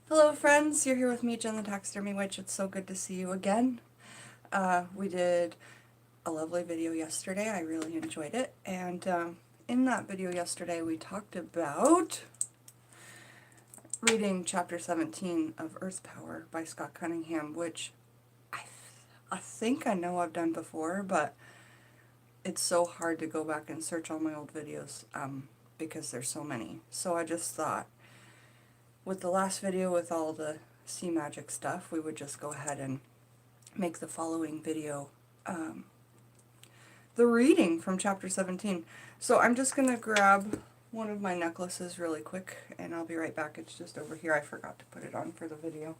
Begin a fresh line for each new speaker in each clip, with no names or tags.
Hello friends, you're here with me, Jen the Taxidermy Witch. It's so good to see you again. We did a lovely video yesterday. I really enjoyed it. And in that video yesterday we talked about reading chapter 17 of Earth Power by S.Cunningham, which I think I know I've done before, but it's so hard to go back and search all my old videos because there's so many. So I just thought, with the last video with all the sea magic stuff, we would just go ahead and make the following video the reading from chapter 17. So I'm just going to grab one of my necklaces really quick and I'll be right back. It's just over here. I forgot to put it on for the video.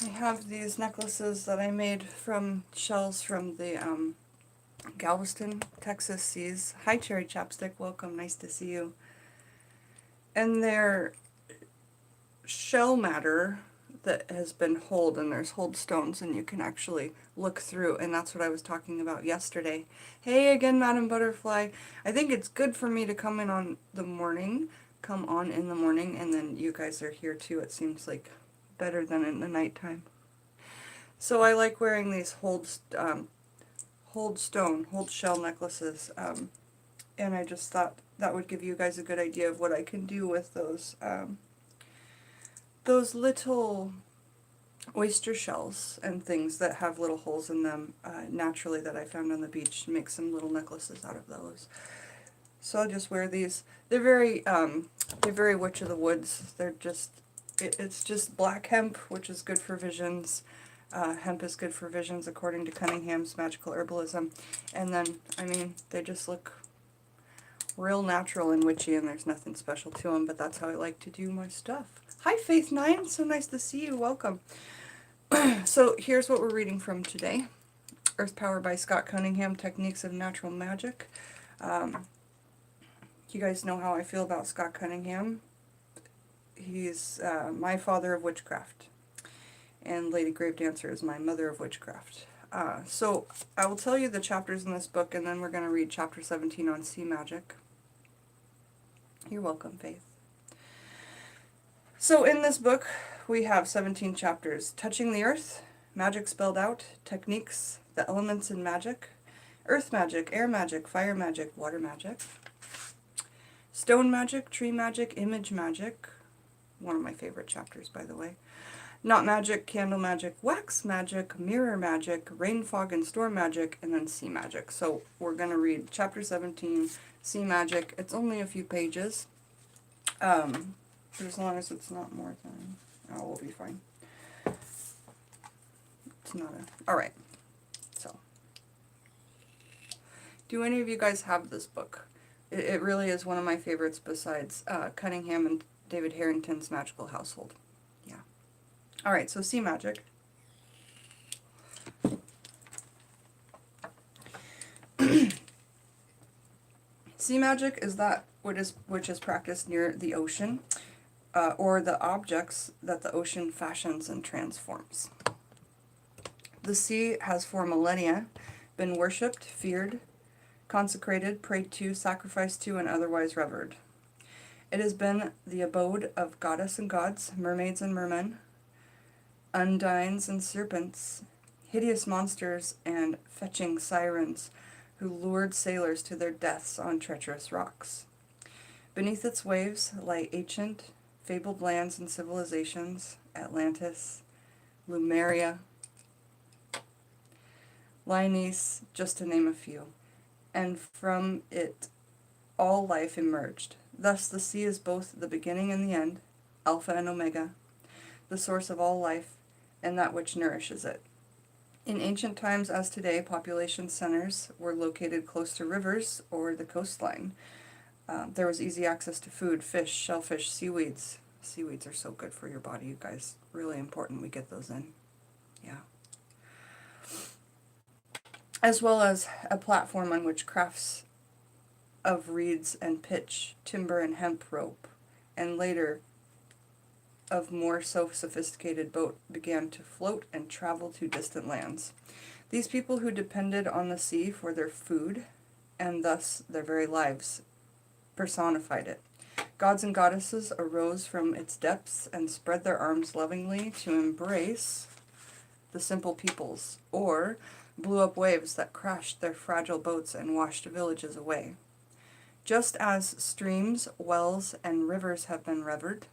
I have these necklaces that I made from shells from the Galveston, Texas seas. Hi Cherry Chapstick, welcome, nice to see you. And they're shell matter that has been holed, and there's hold stones and you can actually look through, and that's what I was talking about yesterday. Hey again, Madam Butterfly. I think it's good for me to come in on the morning, come on in the morning, and then you guys are here too. It seems like better than in the nighttime. So I like wearing these hold shell necklaces, and I just thought that would give you guys a good idea of what I can do with those little oyster shells and things that have little holes in them naturally that I found on the beach, make some little necklaces out of those. So I'll just wear these. They're very Witch of the Woods. They're just, it's just black hemp, which is good for visions. Hemp is good for visions according to Cunningham's Magical Herbalism. And then, I mean, they just look real natural and witchy, and there's nothing special to them, but that's how I like to do my stuff. Hi Faith9, so nice to see you, welcome. So here's what we're reading from today. Earth Power by S.Cunningham, Techniques of Natural Magic. You guys know how I feel about S.Cunningham. He's my father of witchcraft, and Lady Gravedancer is my mother of witchcraft. So I will tell you the chapters in this book, and then we're going to read chapter 17 on sea magic. You're welcome, Faith. So in this book, we have 17 chapters. Touching the Earth, Magic Spelled Out, Techniques, the Elements in Magic, Earth Magic, Air Magic, Fire Magic, Water Magic, Stone Magic, Tree Magic, Image Magic, one of my favorite chapters, by the way, Knot Magic, Candle Magic, Wax Magic, Mirror Magic, Rain, Fog, and Storm Magic, and then Sea Magic. So we're going to read chapter 17, Sea Magic. It's only a few pages. But as long as it's not more than, oh, we'll be fine. It's not a, alright. So, do any of you guys have this book? It really is one of my favorites besides Cunningham and David Harrington's Magical Household. Yeah. Alright, so Sea Magic. Sea magic is that which is practiced near the ocean, or the objects that the ocean fashions and transforms. The sea has for millennia been worshipped, feared, consecrated, prayed to, sacrificed to, and otherwise revered. It has been the abode of goddess and gods, mermaids and mermen, undines and serpents, hideous monsters, and fetching sirens who lured sailors to their deaths on treacherous rocks. Beneath its waves lie ancient, fabled lands and civilizations, Atlantis, Lemuria, Lyonese, just to name a few, and from it all life emerged. Thus the sea is both the beginning and the end, Alpha and Omega, the source of all life, and that which nourishes it. In ancient times, as today, population centers were located close to rivers or the coastline. There was easy access to food, fish, shellfish, seaweeds. Seaweeds are so good for your body, you guys. Really important we get those in. Yeah. As well as a platform on which crafts of reeds and pitch, timber and hemp rope, and later of more sophisticated boat began to float and travel to distant lands. These people who depended on the sea for their food, and thus their very lives, personified it. Gods and goddesses arose from its depths and spread their arms lovingly to embrace the simple peoples, or blew up waves that crashed their fragile boats and washed villages away. Just as streams, wells, and rivers have been revered,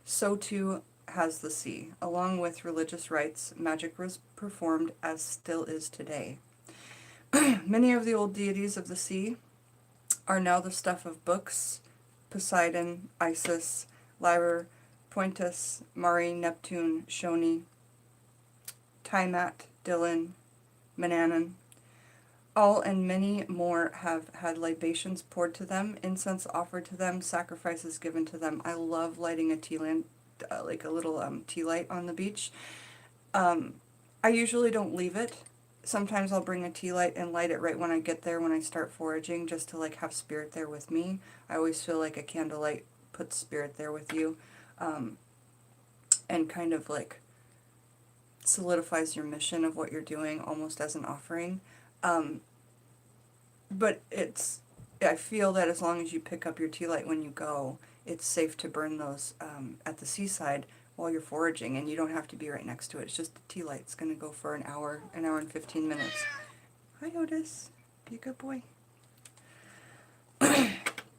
so too has the sea. Along with religious rites, magic was performed as still is today. Many of the old deities of the sea are now the stuff of books: Poseidon, Isis, Lyra, Pointus, Mari, Neptune, Shoni, Tiamat, Dylan, Manannan. All and many more have had libations poured to them, incense offered to them, sacrifices given to them. I love lighting a tea lamp, like a little tea light on the beach. I usually don't leave it. Sometimes I'll bring a tea light and light it right when I get there, when I start foraging, just to like have spirit there with me. I always feel like a candlelight puts spirit there with you, and kind of like solidifies your mission of what you're doing, almost as an offering. But I feel that as long as you pick up your tea light when you go, it's safe to burn those at the seaside while you're foraging, and you don't have to be right next to it. It's just a tea light. It's going to go for an hour and 15 minutes. Hi, Otis. Be a good boy.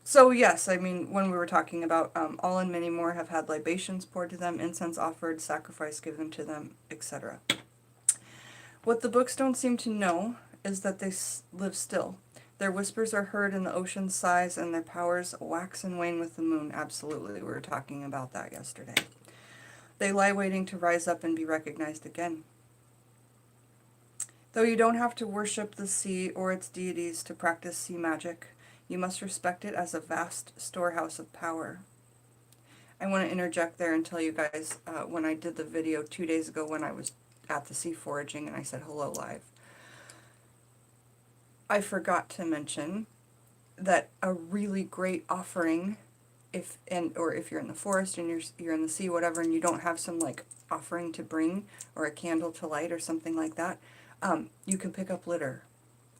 So yes, I mean, when we were talking about all and many more have had libations poured to them, incense offered, sacrifice given to them, etc. What the books don't seem to know is that they live still. Their whispers are heard in the ocean's sighs, and their powers wax and wane with the moon. Absolutely, we were talking about that yesterday. They lie waiting to rise up and be recognized again. Though you don't have to worship the sea or its deities to practice sea magic, you must respect it as a vast storehouse of power. I want to interject there and tell you guys, when I did the video 2 days ago when I was at the sea foraging and I said hello live, I forgot to mention that a really great offering, if you're in the forest and you're in the sea, whatever, and you don't have some like offering to bring or a candle to light or something like that, you can pick up litter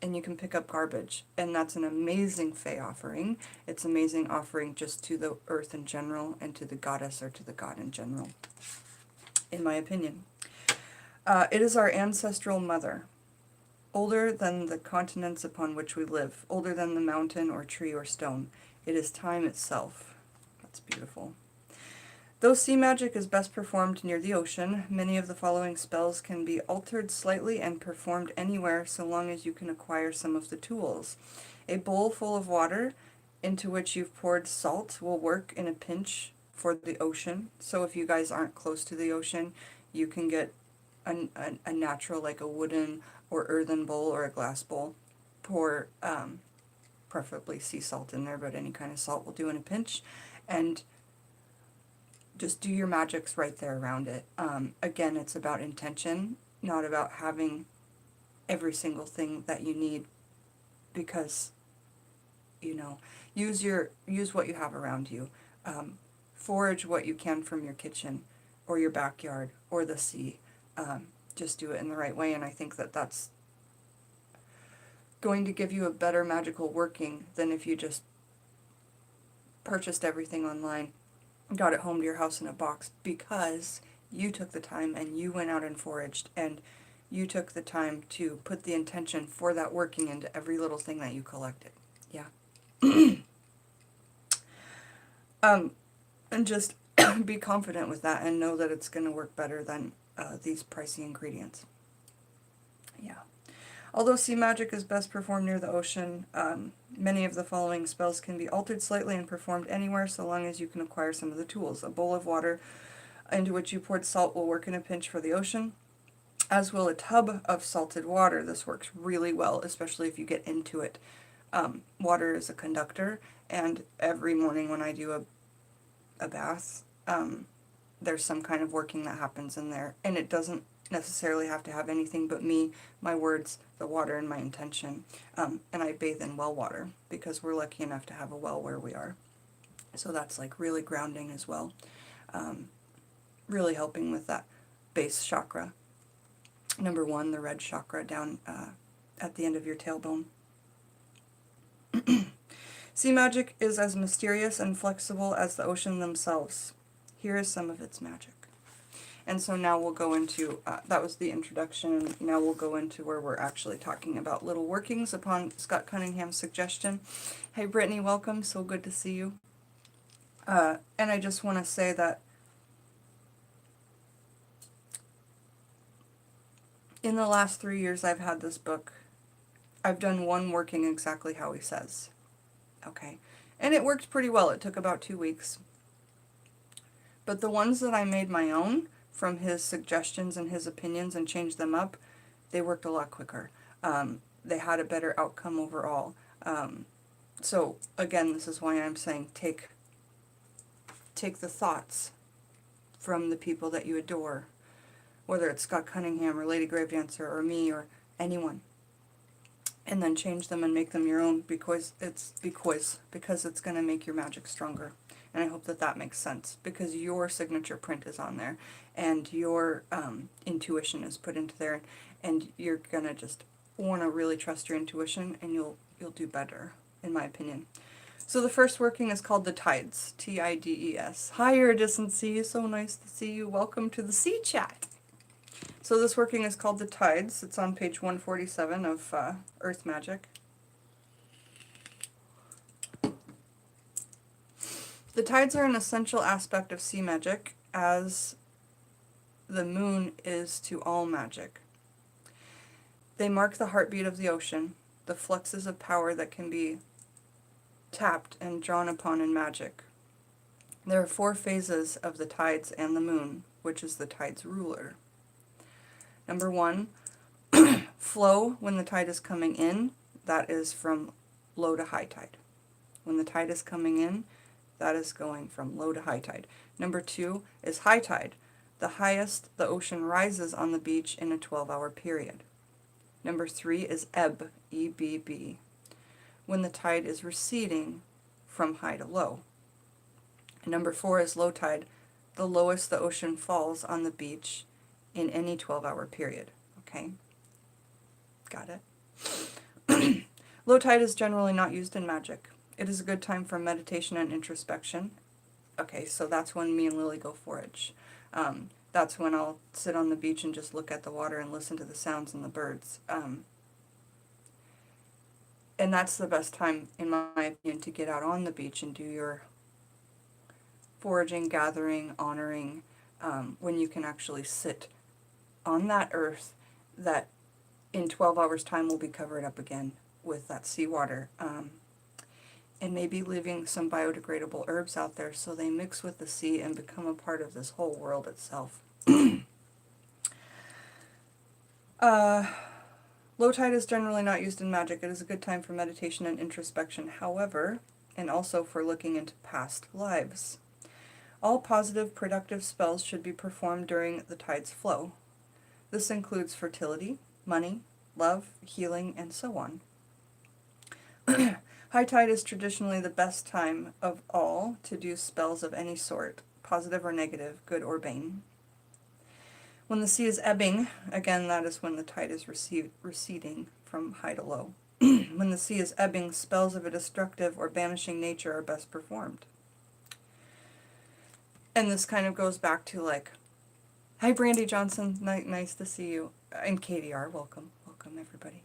and you can pick up garbage, and that's an amazing fae offering. It's an amazing offering just to the earth in general and to the goddess or to the god in general, in my opinion. It is our ancestral mother, older than the continents upon which we live, older than the mountain or tree or stone. It is time itself. That's beautiful. Though sea magic is best performed near the ocean, many of the following spells can be altered slightly and performed anywhere so long as you can acquire some of the tools. A bowl full of water into which you've poured salt will work in a pinch for the ocean. So if you guys aren't close to the ocean, you can get a natural, like a wooden or earthen bowl or a glass bowl. Pour preferably sea salt in there, but any kind of salt will do in a pinch. And just do your magics right there around it. Again, it's about intention, not about having every single thing that you need, because, you know, use what you have around you. Forage what you can from your kitchen or your backyard or the sea. Just do it in the right way, and I think that that's going to give you a better magical working than if you just purchased everything online, got it home to your house in a box, because you took the time and you went out and foraged and you took the time to put the intention for that working into every little thing that you collected. Yeah. And just be confident with that and know that it's going to work better than these pricey ingredients. Yeah. Although sea magic is best performed near the ocean, many of the following spells can be altered slightly and performed anywhere so long as you can acquire some of the tools. A bowl of water into which you poured salt will work in a pinch for the ocean, as will a tub of salted water. This works really well, especially if you get into it. Water is a conductor, and every morning when I do a bath, there's some kind of working that happens in there, and it doesn't necessarily have to have anything but me, my words, the water, and my intention. And I bathe in well water because we're lucky enough to have a well where we are. So that's like really grounding as well. really helping with that base chakra. Number 1, the red chakra down at the end of your tailbone. Sea magic is as mysterious and flexible as the ocean themselves. Here is some of its magic. And so now we'll go into, that was the introduction, now we'll go into where we're actually talking about little workings upon Scott Cunningham's suggestion. Hey Brittany, welcome, so good to see you. And I just want to say that in the last 3 years I've had this book, I've done one working exactly how he says. Okay. And it worked pretty well. It took about 2 weeks. But the ones that I made my own from his suggestions and his opinions and changed them up, they worked a lot quicker. They had a better outcome overall. So again, this is why I'm saying take the thoughts from the people that you adore, whether it's Scott Cunningham or Lady Gravedancer or me or anyone, and then change them and make them your own because it's going to make your magic stronger. And I hope that that makes sense, because your signature print is on there and your intuition is put into there, and you're going to just want to really trust your intuition, and you'll do better, in my opinion. So the first working is called the Tides, Tides. Hi, Iridescent Sea, so nice to see you. Welcome to the Sea Chat. So this working is called the Tides. It's on page 147 of Earth Magic. The tides are an essential aspect of sea magic, as the moon is to all magic. They mark the heartbeat of the ocean, the fluxes of power that can be tapped and drawn upon in magic. There are 4 phases of the tides and the moon, which is the tide's ruler. Number 1, flow when the tide is coming in. That is from low to high tide. When the tide is coming in, that is going from low to high tide. Number 2 is high tide. The highest the ocean rises on the beach in a 12-hour period. Number 3 is ebb, E-B-B, when the tide is receding from high to low. And number 4 is low tide, the lowest the ocean falls on the beach in any 12-hour period. Okay? Got it? Low tide is generally not used in magic. It is a good time for meditation and introspection. Okay, so that's when me and Lily go forage. That's when I'll sit on the beach and just look at the water and listen to the sounds and the birds. And that's the best time, in my opinion, to get out on the beach and do your foraging, gathering, honoring, when you can actually sit on that earth that in 12 hours time will be covered up again with that seawater. And maybe leaving some biodegradable herbs out there so they mix with the sea and become a part of this whole world itself. Low tide is generally not used in magic. It is a good time for meditation and introspection, however, and also for looking into past lives. All positive, productive spells should be performed during the tide's flow. This includes fertility, money, love, healing, and so on. High tide is traditionally the best time of all to do spells of any sort, positive or negative, good or bane. When the sea is ebbing, again, that is when the tide is receding from high to low. When the sea is ebbing, spells of a destructive or banishing nature are best performed. And this kind of goes back to like, hi Brandy Johnson, nice to see you. And Katie R, welcome everybody.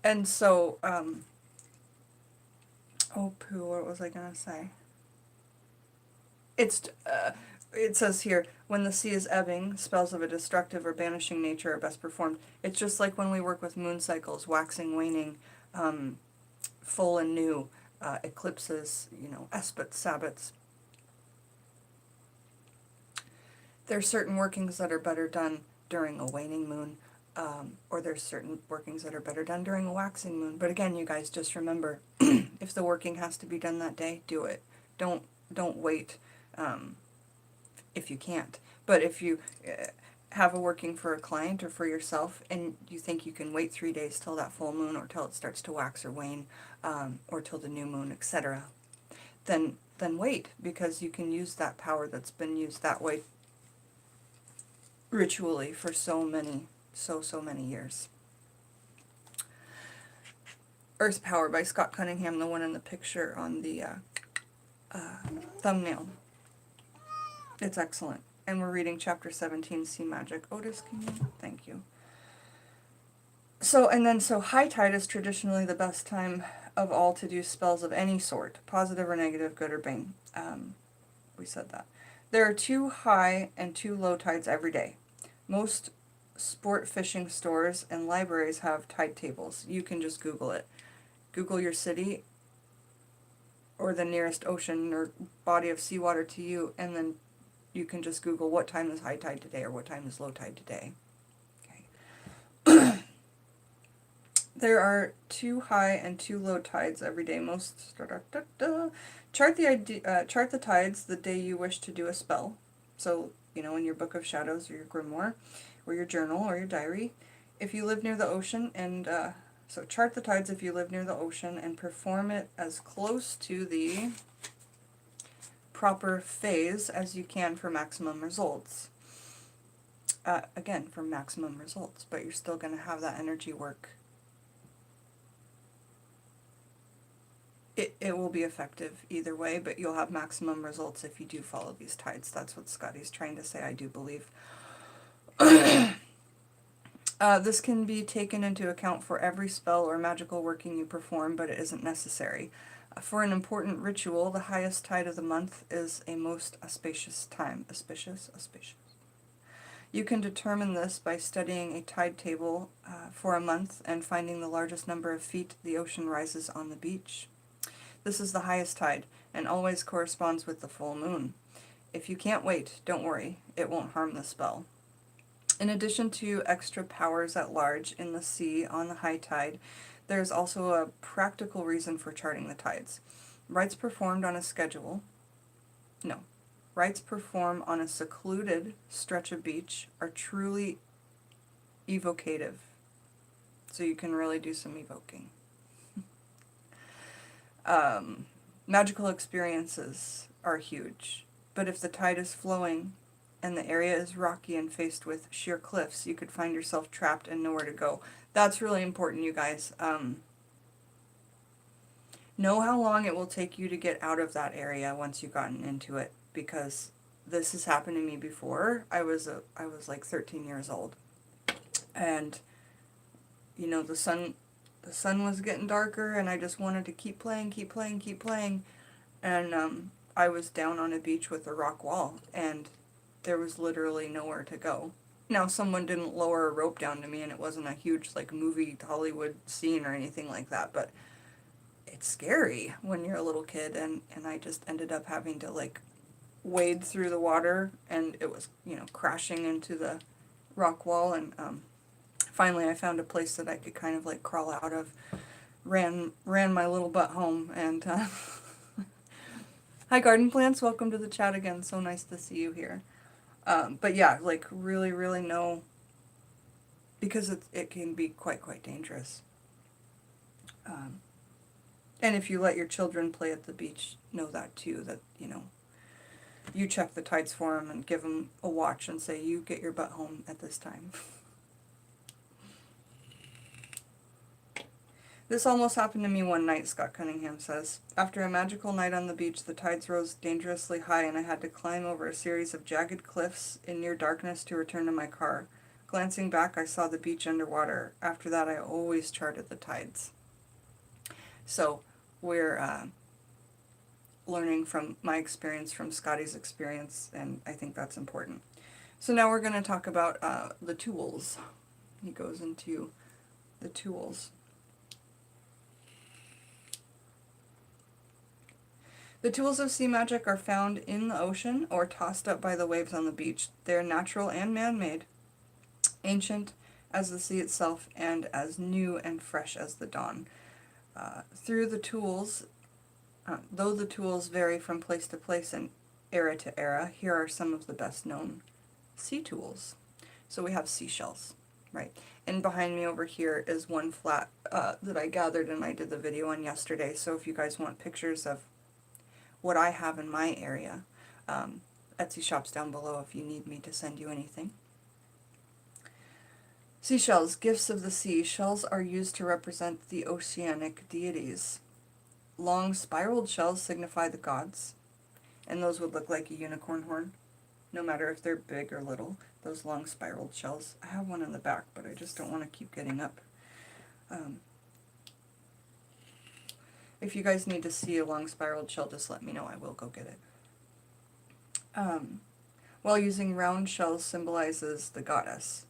And so, oh poo, what was I gonna say? It says here, when the sea is ebbing, spells of a destructive or banishing nature are best performed. It's just like when we work with moon cycles, waxing, waning, full and new, eclipses, esbats, sabbats. There's certain workings that are better done during a waning moon, or there's certain workings that are better done during a waxing moon. But again, you guys just remember, if the working has to be done that day, do it. Don't wait if you can't. But if you have a working for a client or for yourself and you think you can wait 3 days till that full moon or till it starts to wax or wane, or till the new moon, etc., then then wait, because you can use that power that's been used that way ritually for so many years. Earth Power by S.Cunningham, the one in the picture on the thumbnail. It's excellent. And we're reading chapter 17, Sea Magic. Otis, can you? Thank you. So high tide is traditionally the best time of all to do spells of any sort, positive or negative, good or bane. We said that. There are 2 high and 2 low tides every day. Most sport fishing stores and libraries have tide tables. You can just Google it. Google your city or the nearest ocean or body of seawater to you, and then you can just Google what time is high tide today or what time is low tide today. Okay. There are 2 high and 2 low tides every day. Chart the tides the day you wish to do a spell. So, in your Book of Shadows or your grimoire or your journal or your diary. If you live near the ocean so chart the tides if you live near the ocean and perform it as close to the proper phase as you can for maximum results. Again, for maximum results, but you're still going to have that energy work. It will be effective either way, but you'll have maximum results if you do follow these tides. That's what Scotty's trying to say, I do believe. This can be taken into account for every spell or magical working you perform, but it isn't necessary. For an important ritual, the highest tide of the month is a most auspicious time. Auspicious? You can determine this by studying a tide table for a month and finding the largest number of feet the ocean rises on the beach. This is the highest tide, and always corresponds with the full moon. If you can't wait, don't worry, it won't harm the spell. In addition to extra powers at large in the sea on the high tide, there is also a practical reason for charting the tides. Rites performed on a secluded stretch of beach are truly evocative, so you can really do some evoking. Magical experiences are huge, but if the tide is flowing and the area is rocky and faced with sheer cliffs, you could find yourself trapped and nowhere to go. That's really important, you guys. Know how long it will take you to get out of that area once you've gotten into it, because this has happened to me before. I was like 13 years old, and the sun was getting darker, and I just wanted to keep playing, and I was down on a beach with a rock wall, and there was literally nowhere to go. Now, someone didn't lower a rope down to me, and it wasn't a huge, movie Hollywood scene or anything like that, but it's scary when you're a little kid, and I just ended up having to, wade through the water, and it was, crashing into the rock wall, and finally I found a place that I could kind of, crawl out of, ran my little butt home, and, hi Garden Plants, welcome to the chat again, so nice to see you here. But yeah, really, really know, because it can be quite dangerous. And if you let your children play at the beach, know that too, that, you check the tides for them and give them a watch and say, you get your butt home at this time. This almost happened to me one night, S.Cunningham says. After a magical night on the beach, the tides rose dangerously high and I had to climb over a series of jagged cliffs in near darkness to return to my car. Glancing back, I saw the beach underwater. After that, I always charted the tides. So, we're learning from my experience, from Scotty's experience, and I think that's important. So now we're going to talk about the tools. He goes into the tools. The tools of sea magic are found in the ocean or tossed up by the waves on the beach. They are natural and man-made, ancient as the sea itself, and as new and fresh as the dawn. Though the tools vary from place to place and era to era, here are some of the best known sea tools. So we have seashells, right? And behind me over here is one flat that I gathered and I did the video on yesterday. So if you guys want pictures of what I have in my area. Etsy shop's down below if you need me to send you anything. Seashells, gifts of the sea. Shells are used to represent the oceanic deities. Long spiraled shells signify the gods, and those would look like a unicorn horn, no matter if they're big or little. Those long spiraled shells. I have one in the back, but I just don't want to keep getting up. If you guys need to see a long spiraled shell, just let me know. I will go get it. While using round shells symbolizes the goddess.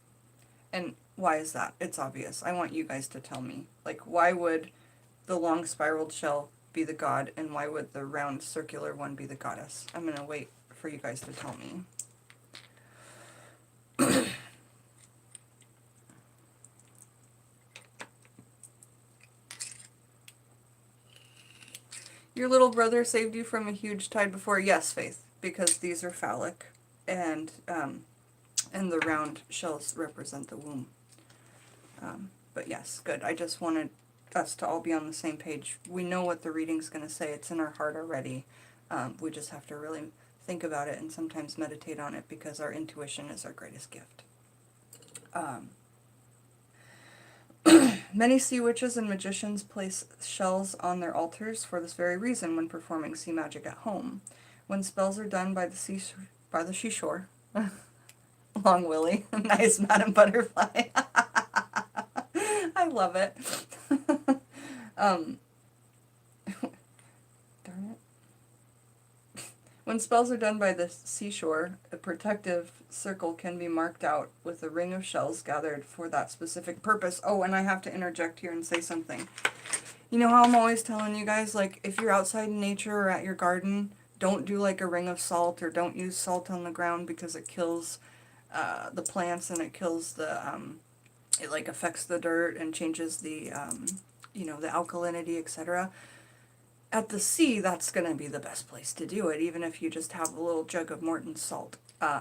And why is that? It's obvious. I want you guys to tell me. Like, why would the long spiraled shell be the god, and why would the round circular one be the goddess? I'm going to wait for you guys to tell me. Your little brother saved you from a huge tide before? Yes, Faith, because these are phallic, and the round shells represent the womb. But yes, good. I just wanted us to all be on the same page. We know what the reading's going to say. It's in our heart already. We just have to really think about it and sometimes meditate on it, because our intuition is our greatest gift. Many sea witches and magicians place shells on their altars for this very reason when performing sea magic at home. When spells are done by the seashore, Long Willie, nice Madam Butterfly. I love it. Darn it. When spells are done by the seashore, a protective circle can be marked out with a ring of shells gathered for that specific purpose. Oh, and I have to interject here and say something. You know how I'm always telling you guys, like, if you're outside in nature or at your garden, don't do like a ring of salt, or don't use salt on the ground, because it kills the plants, and it kills the, it like affects the dirt and changes the, you know, the alkalinity, etc. At the sea, that's going to be the best place to do it, even if you just have a little jug of Morton's salt.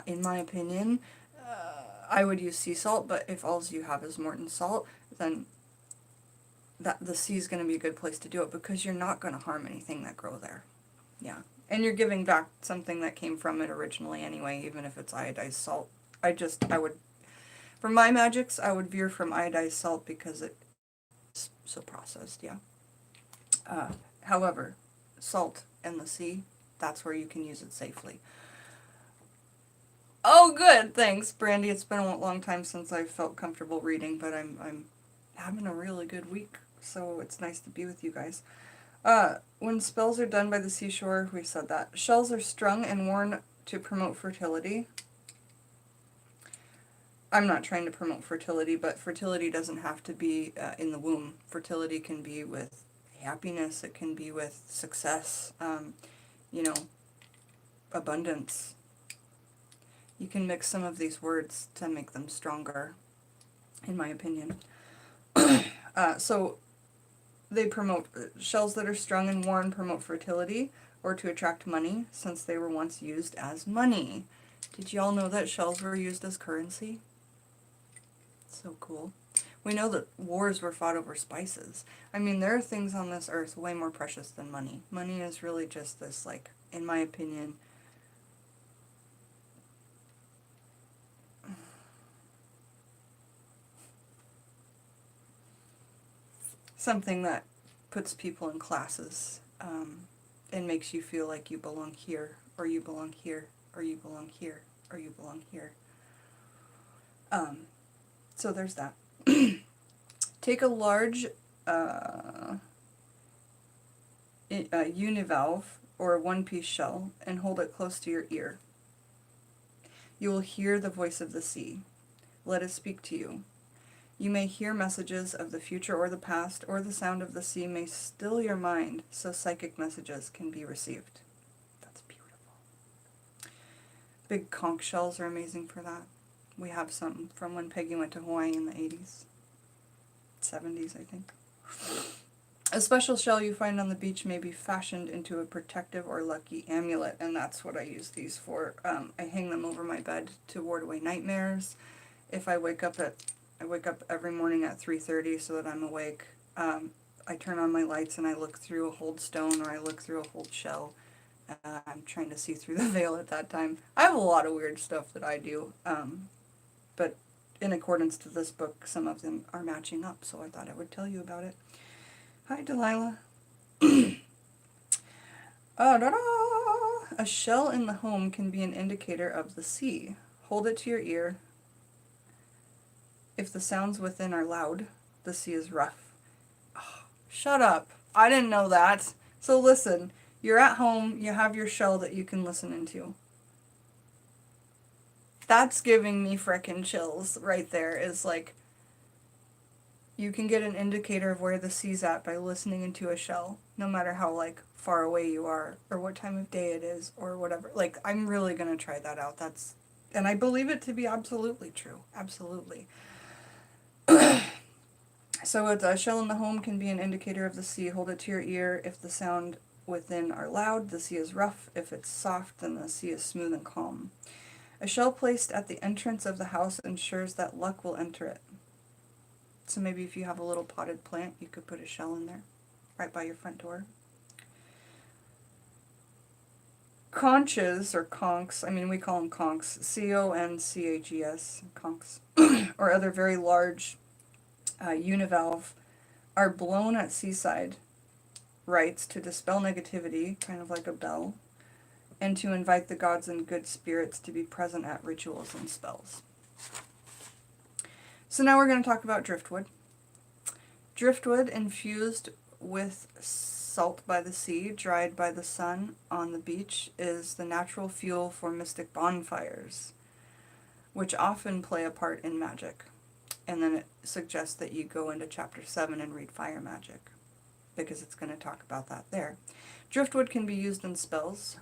In my opinion, I would use sea salt, but if all you have is Morton's salt, then the sea is going to be a good place to do it, because you're not going to harm anything that grow there. Yeah. And you're giving back something that came from it originally anyway, even if it's iodized salt. I would, for my magics, I would veer from iodized salt, because it's so processed, yeah. However, salt and the sea, that's where you can use it safely. Oh, good, thanks, Brandy. It's been a long time since I've felt comfortable reading, but I'm having a really good week, so it's nice to be with you guys. When spells are done by the seashore, we said that. Shells are strung and worn to promote fertility. I'm not trying to promote fertility, but fertility doesn't have to be in the womb. Fertility can be with happiness, it can be with success, you know, abundance. You can mix some of these words to make them stronger, in my opinion. So they promote, shells that are strung and worn promote fertility, or to attract money, since they were once used as money. Did y'all know that shells were used as currency? So cool. We know that wars were fought over spices. I mean, there are things on this earth way more precious than money. Money is really just this, like, in my opinion, something that puts people in classes, and makes you feel like you belong here, or you belong here, or you belong here, or you belong here. So there's that. Take a large univalve, or a one-piece shell, and hold it close to your ear. You will hear the voice of the sea. Let it speak to you. You may hear messages of the future or the past, or the sound of the sea may still your mind, so psychic messages can be received. That's beautiful. Big conch shells are amazing for that. We have some from when Peggy went to Hawaii in the 80s. 70s, I think. A special shell you find on the beach may be fashioned into a protective or lucky amulet, and that's what I use these for. I hang them over my bed to ward away nightmares. If I wake up every morning at 3:30 so that I'm awake. I turn on my lights and I look through a hold stone, or I look through a hold shell, I'm trying to see through the veil at that time. I have a lot of weird stuff that I do, but in accordance to this book, some of them are matching up, so I thought I would tell you about it. Hi, Delilah. A shell in the home can be an indicator of the sea. Hold it to your ear. If the sounds within are loud, the sea is rough. Oh, shut up. I didn't know that. So listen, you're at home, you have your shell that you can listen into. That's giving me frickin' chills right there. Is like, you can get an indicator of where the sea's at by listening into a shell, no matter how, like, far away you are, or what time of day it is, or whatever. Like, I'm really gonna try that out. And I believe it to be absolutely true. Absolutely. So a shell in the home can be an indicator of the sea. Hold it to your ear. If the sound within are loud, the sea is rough. If it's soft, then the sea is smooth and calm. A shell placed at the entrance of the house ensures that luck will enter it. So maybe if you have a little potted plant, you could put a shell in there, right by your front door. Conches, or conchs, I mean we call them conchs, C-O-N-C-H-E-S, conchs, or other very large univalve, are blown at seaside rites to dispel negativity, kind of like a bell, and to invite the gods and good spirits to be present at rituals and spells. So now we're going to talk about driftwood. Driftwood infused with salt by the sea, dried by the sun on the beach, is the natural fuel for mystic bonfires, which often play a part in magic. And then it suggests that you go into chapter 7 and read fire magic, because it's going to talk about that there. Driftwood can be used in spells,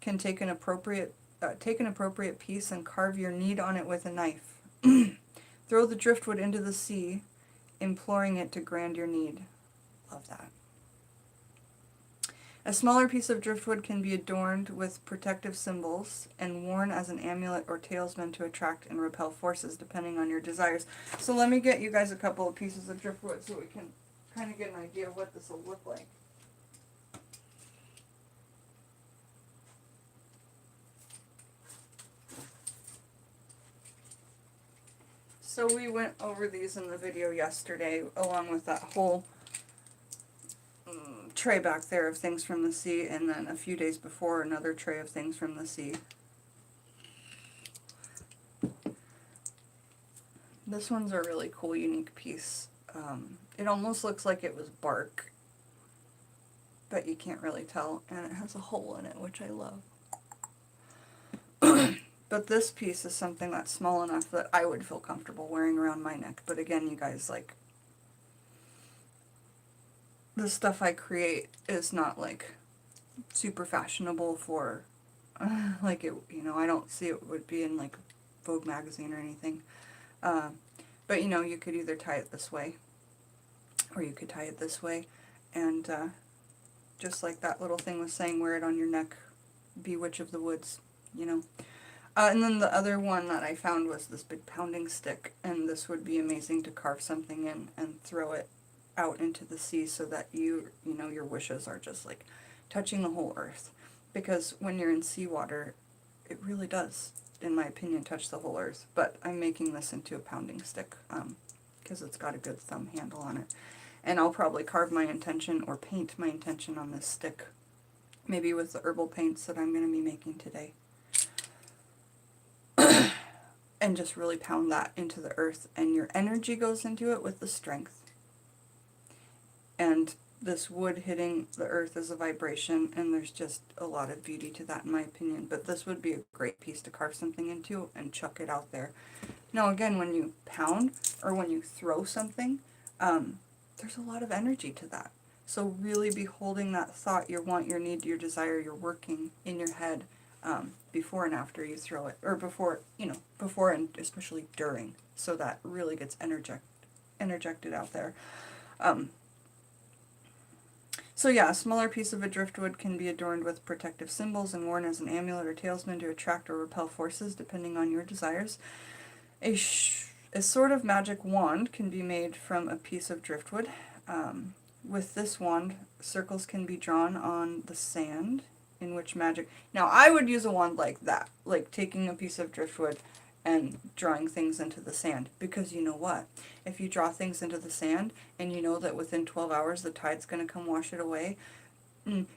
can take an appropriate piece and carve your need on it with a knife. Throw the driftwood into the sea, imploring it to grant your need. Love that. A smaller piece of driftwood can be adorned with protective symbols and worn as an amulet or talisman to attract and repel forces, depending on your desires. So let me get you guys a couple of pieces of driftwood so we can kind of get an idea of what this will look like. So we went over these in the video yesterday, along with that whole tray back there of things from the sea, and then a few days before another tray of things from the sea. This one's a really cool, unique piece. It almost looks like it was bark, but you can't really tell, and it has a hole in it, which I love. But this piece is something that's small enough that I would feel comfortable wearing around my neck. But again, you guys, like, the stuff I create is not, like, super fashionable for, like, it, you know, I don't see it would be in, like, Vogue magazine or anything. But, you know, you could either tie it this way, or you could tie it this way, and just like that little thing was saying, wear it on your neck, be witch of the woods, you know. And then the other one that I found was this big pounding stick, and this would be amazing to carve something in and throw it out into the sea so that you know, your wishes are just like touching the whole earth. Because when you're in seawater, it really does, in my opinion, touch the whole earth. But I'm making this into a pounding stick because it's got a good thumb handle on it. And I'll probably carve my intention or paint my intention on this stick, maybe with the herbal paints that I'm going to be making today. And just really pound that into the earth, and your energy goes into it with the strength. And this wood hitting the earth is a vibration, and there's just a lot of beauty to that, in my opinion. But this would be a great piece to carve something into and chuck it out there. Now again, when you pound or when you throw something, there's a lot of energy to that. So really be holding that thought, your want, your need, your desire, your working in your head before and after you throw it, or before, you know, before and especially during, so that really gets interjected out there. So yeah, a smaller piece of a driftwood can be adorned with protective symbols and worn as an amulet or talisman to attract or repel forces, depending on your desires. A sort of magic wand can be made from a piece of driftwood. With this wand, circles can be drawn on the sand in which magic. Now, I would use a wand like that, like taking a piece of driftwood and drawing things into the sand. Because you know what? If you draw things into the sand and you know that within 12 hours the tide's going to come wash it away,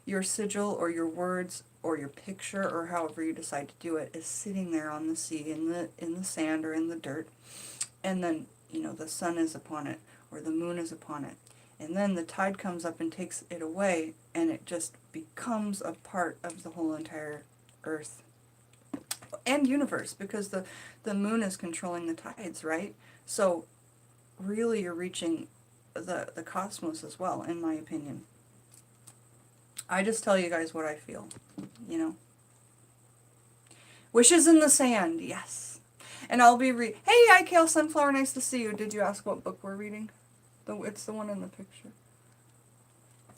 your sigil or your words or your picture or however you decide to do it is sitting there on the sea in the sand or in the dirt, and then the sun is upon it or the moon is upon it, and then the tide comes up and takes it away, and it just becomes a part of the whole entire earth and universe, because the moon is controlling the tides, right? So really you're reaching the cosmos as well, in my opinion. I just tell you guys what I feel, Wishes in the sand, yes. And I'll be hey, hi, Kale Sunflower, nice to see you. Did you ask what book we're reading? It's the one in the picture.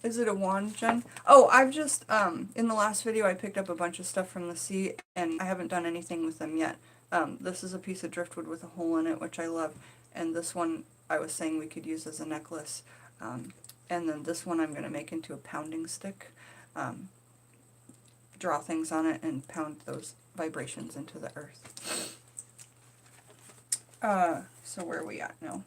Is it a wand, Jen? Oh, I've just, in the last video I picked up a bunch of stuff from the sea, and I haven't done anything with them yet. This is a piece of driftwood with a hole in it, which I love. And this one I was saying we could use as a necklace. And then this one I'm going to make into a pounding stick. Draw things on it and pound those vibrations into the earth. So where are we at now?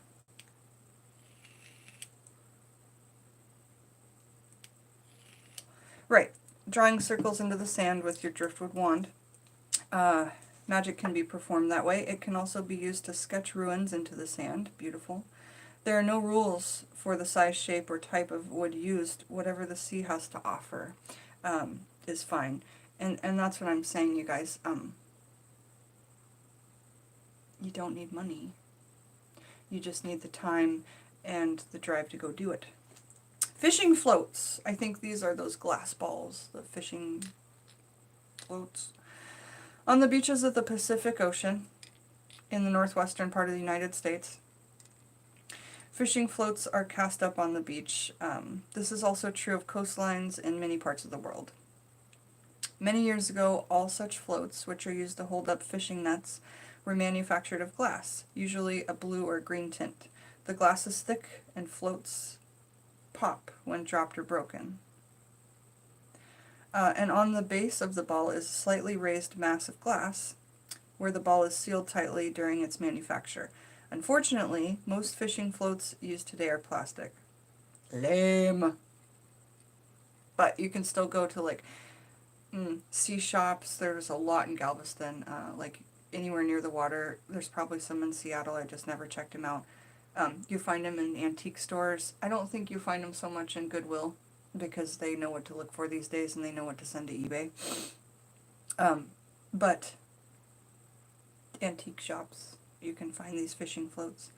Right, drawing circles into the sand with your driftwood wand. Magic can be performed that way. It can also be used to sketch ruins into the sand. Beautiful. There are no rules for the size, shape, or type of wood used. Whatever the sea has to offer is fine. And that's what I'm saying, you guys. You don't need money. You just need the time and the drive to go do it. Fishing floats. I think these are those glass balls, the fishing floats. On the beaches of the Pacific Ocean, in the northwestern part of the United States, fishing floats are cast up on the beach. This is also true of coastlines in many parts of the world. Many years ago, all such floats, which are used to hold up fishing nets, were manufactured of glass, usually a blue or green tint. The glass is thick and floats pop when dropped or broken. And on the base of the ball is a slightly raised mass of glass, where the ball is sealed tightly during its manufacture. Unfortunately, most fishing floats used today are plastic. Lame. But you can still go to sea shops. There's a lot in Galveston, anywhere near the water. There's probably some in Seattle. I just never checked them out. You find them in antique stores. I don't think you find them so much in Goodwill, because they know what to look for these days and they know what to send to eBay. But antique shops, you can find these fishing floats.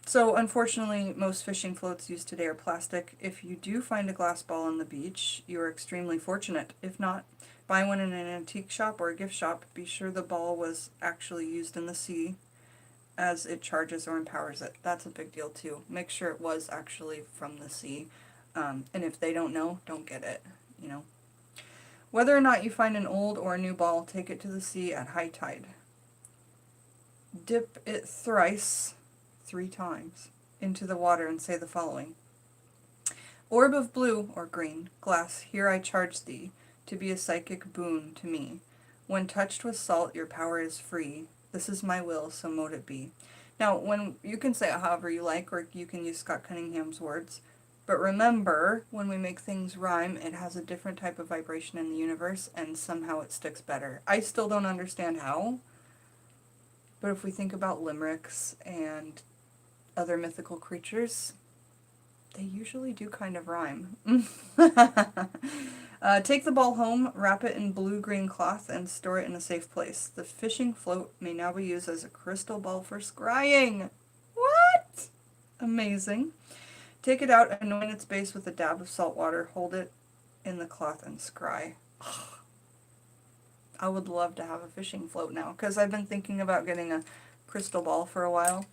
So unfortunately, most fishing floats used today are plastic. If you do find a glass ball on the beach, you are extremely fortunate. If not, buy one in an antique shop or a gift shop. Be sure the ball was actually used in the sea, as it charges or empowers it. That's a big deal too. Make sure it was actually from the sea. And if they don't know, don't get it, Whether or not you find an old or a new ball, take it to the sea at high tide. Dip it thrice, 3 times, into the water and say the following. Orb of blue, or green, glass, here I charge thee, to be a psychic boon to me. When touched with salt, your power is free. This is my will, so mote it be. Now, when you can say it however you like, or you can use Scott Cunningham's words, but remember, when we make things rhyme, it has a different type of vibration in the universe, and somehow it sticks better. I still don't understand how, but if we think about limericks and other mythical creatures, they usually do kind of rhyme. Take the ball home, wrap it in blue-green cloth, and store it in a safe place. The fishing float may now be used as a crystal ball for scrying. What? Amazing. Take it out, anoint its base with a dab of salt water, hold it in the cloth, and scry. I would love to have a fishing float now, because I've been thinking about getting a crystal ball for a while.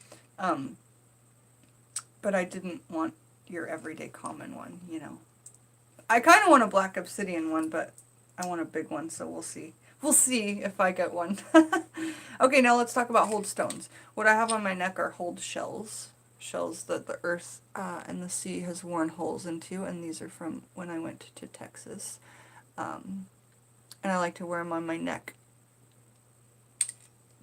But I didn't want your everyday common one, I kind of want a black obsidian one, but I want a big one, so we'll see. We'll see if I get one. Okay, now let's talk about hold stones. What I have on my neck are hold shells. shells that the earth and the sea has worn holes into, and these are from when I went to Texas. And I like to wear them on my neck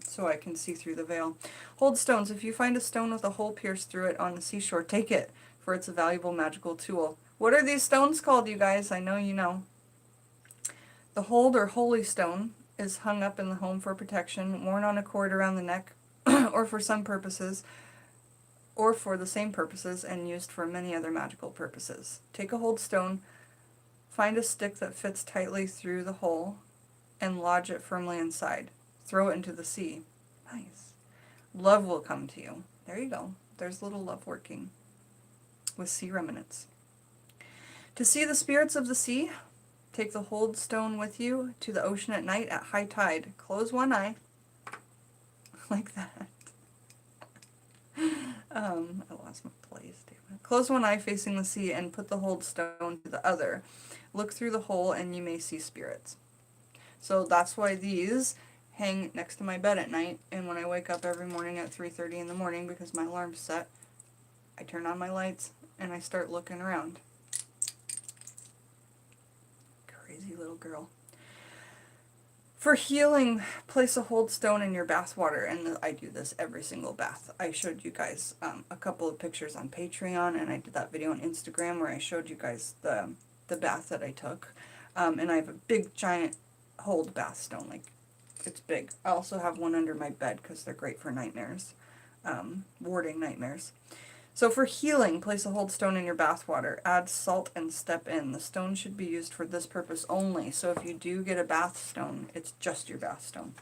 so I can see through the veil. Hold stones. If you find a stone with a hole pierced through it on the seashore, take it, for it's a valuable magical tool. What are these stones called, you guys? I know you know. The hold or holy stone is hung up in the home for protection, worn on a cord around the neck, or for some purposes, or for the same purposes, and used for many other magical purposes. Take a hold stone, find a stick that fits tightly through the hole, and lodge it firmly inside. Throw it into the sea. Nice. Love will come to you. There you go. There's little love working with sea remnants. To see the spirits of the sea, take the hold stone with you to the ocean at night at high tide. Close one eye. Like that. I lost my place. Damn it. Close one eye facing the sea and put the hold stone to the other. Look through the hole and you may see spirits. So that's why these hang next to my bed at night, and when I wake up every morning at 3:30 in the morning because my alarm's set, I turn on my lights and I start looking around. Crazy little girl. For healing, place a hold stone in your bath water, and I do this every single bath. I showed you guys a couple of pictures on Patreon, and I did that video on Instagram where I showed you guys the bath that I took. And I have a big giant hold bath stone, like it's big. I also have one under my bed because they're great for nightmares, warding nightmares. So for healing, place a hold stone in your bath water. Add salt and step in. The stone should be used for this purpose only. So if you do get a bath stone, it's just your bath stone.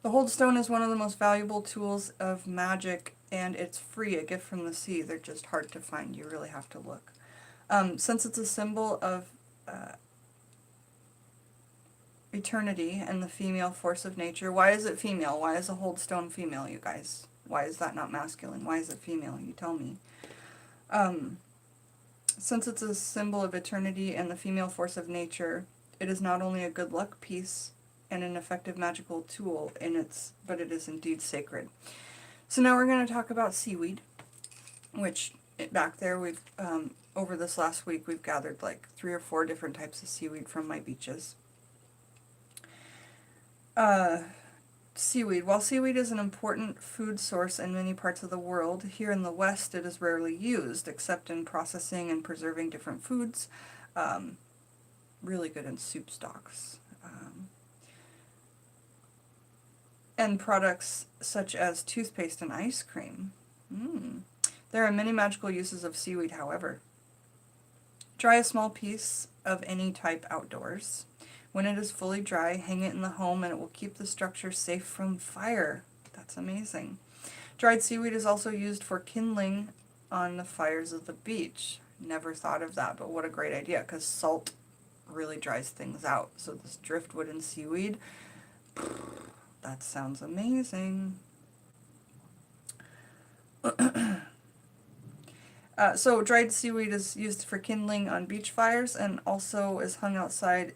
The hold stone is one of the most valuable tools of magic, and it's free, a gift from the sea. They're just hard to find. You really have to look. Since it's a symbol of eternity and the female force of nature. Why is it female? Why is a hold stone female, you guys? Why is that not masculine? Why is it female? You tell me. Since it's a symbol of eternity and the female force of nature, it is not only a good luck piece and an effective magical tool but it is indeed sacred. So now we're going to talk about seaweed, which back there we've over this last week we've gathered like 3 or 4 different types of seaweed from my beaches. Seaweed. While seaweed is an important food source in many parts of the world, here in the West it is rarely used, except in processing and preserving different foods. Really good in soup stocks. And products such as toothpaste and ice cream. There are many magical uses of seaweed, however. Dry a small piece of any type outdoors. When it is fully dry, hang it in the home and it will keep the structure safe from fire. That's amazing. Dried seaweed is also used for kindling on the fires of the beach. Never thought of that, but what a great idea, because salt really dries things out. So this driftwood and seaweed, that sounds amazing. So dried seaweed is used for kindling on beach fires and also is hung outside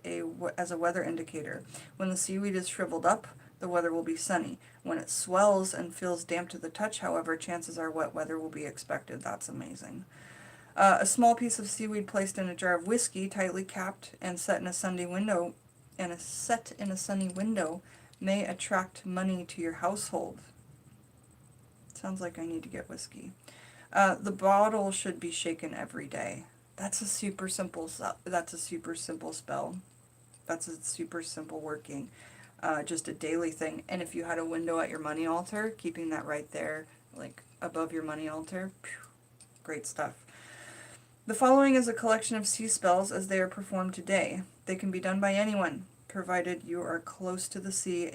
as a weather indicator. When the seaweed is shriveled up, the weather will be sunny. When it swells and feels damp to the touch, however, chances are wet weather will be expected. That's amazing. A small piece of seaweed placed in a jar of whiskey, tightly capped and set in a sunny window, may attract money to your household. Sounds like I need to get whiskey. The bottle should be shaken every day. That's a super simple spell. That's a super simple working. Just a daily thing. And if you had a window at your money altar, keeping that right there, like above your money altar, great stuff. The following is a collection of sea spells as they are performed today. They can be done by anyone, provided you are close to the sea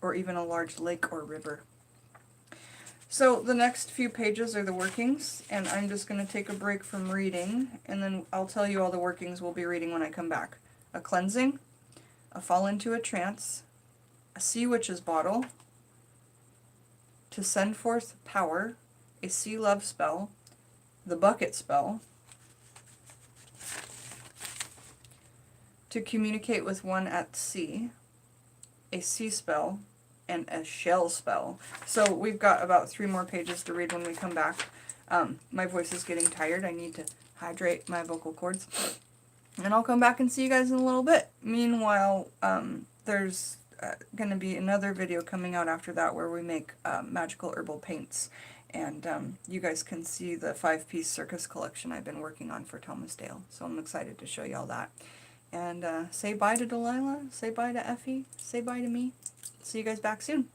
or even a large lake or river. So the next few pages are the workings, and I'm just going to take a break from reading, and then I'll tell you all the workings we'll be reading when I come back. A cleansing, a fall into a trance, a sea witch's bottle, to send forth power, a sea love spell, the bucket spell, to communicate with one at sea, a sea spell, and a shell spell. So we've got about 3 more pages to read when we come back. My voice is getting tired. I need to hydrate my vocal cords. And I'll come back and see you guys in a little bit. Meanwhile, there's going to be another video coming out after that where we make magical herbal paints. And you guys can see the 5-piece circus collection I've been working on for Thomas Dale. So I'm excited to show you all that. And say bye to Delilah, say bye to Effie, say bye to me. See you guys back soon.